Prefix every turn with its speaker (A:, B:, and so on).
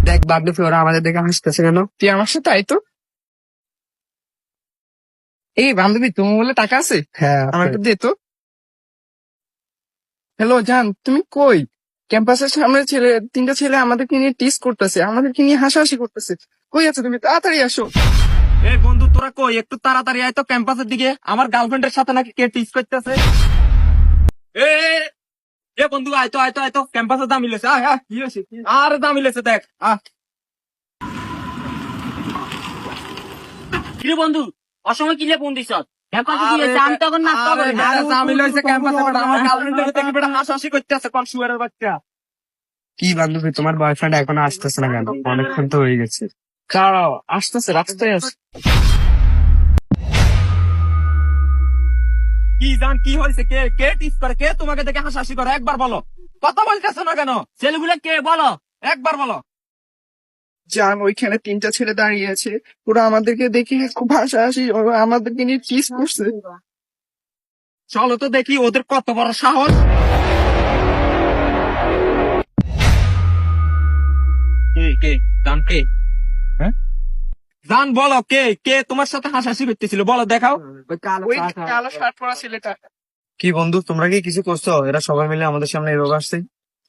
A: দেখ বান্ধবী, ওরা আমাদের দেখে হাসতেছে কেন?
B: তুই আমার সাথে আয় তো। এই বান্ধবী, তুমি বলে টাকা আছে?
A: হ্যাঁ,
B: আমার একটু দে তো। হ্যালো জান, তুমি কই? ক্যাম্পাসের সামনে তিনটা ছেলে আমাদেরকে নিয়ে টিস করতেছে, আমাদেরকে নিয়ে হাসাহাসি করতেছে। কই আছো তুমি? তাড়াতাড়ি আসো।
C: এই বন্ধু, তোরা কই? একটু তাড়াতাড়ি আয় তো ক্যাম্পাসের দিকে। আমার গার্লফ্রেন্ডের সাথে নাকি কে টিস করতেছে। এ এ বন্ধু, আয় তো আয় তো আয় তো, ক্যাম্পাসে দাম মিলেছে। আয় আয়, কি হয়েছে? আর দাম মিলেছে, দেখ।
D: কিরে বন্ধু, অসময় কিলে ফোন দিছ? ক্যাম্পাসে কি হয়েছে? আমি তখন নাস্তা করি না।
C: দাম মিলেছে ক্যাম্পাসে, বাট আমার গার্লফ্রেন্ডের দেখি বেটা হাসাহাসি করতেছে, কোন শুয়ারের বাচ্চা।
A: কি বান্ধবী, তোমার বয়ফ্রেন্ড এখনো আসতেছে না কেন? অনেকক্ষণ তো হয়ে গেছে।
B: দাঁড়াও, আসতেছে, রাস্তায় আস।
C: কি জান, কি হয়েছে? কে কে টিস করে? কে তোমাকে দেখে হাসাহাসি করে? একবার বলো। কথা বলতেছো না কেন?
D: ছেলেগুলো কে বলো?
C: একবার বলো।
B: জান, ওইখানে তিনটা ছেলে দাঁড়িয়ে আছে, ওরা আমাদেরকে দেখে খুব হাসাহাসি, ওরা আমাদেরকে নিয়ে টিস করছে।
C: চলো তো দেখি ওদের কত বড় সাহস। কে কে জান, কে? হ্যাঁ জান, বলো কে কে তোমার সাথে হাসাহাসি করতেছিল? বলো, দেখাও।
B: ওই কালো শার্ট পরা ছেলেটা।
A: কি বন্ধু, তোমরা কি কিছু করছো? এরা সবাই মিলে আমাদের সামনে এভাবে আসছে।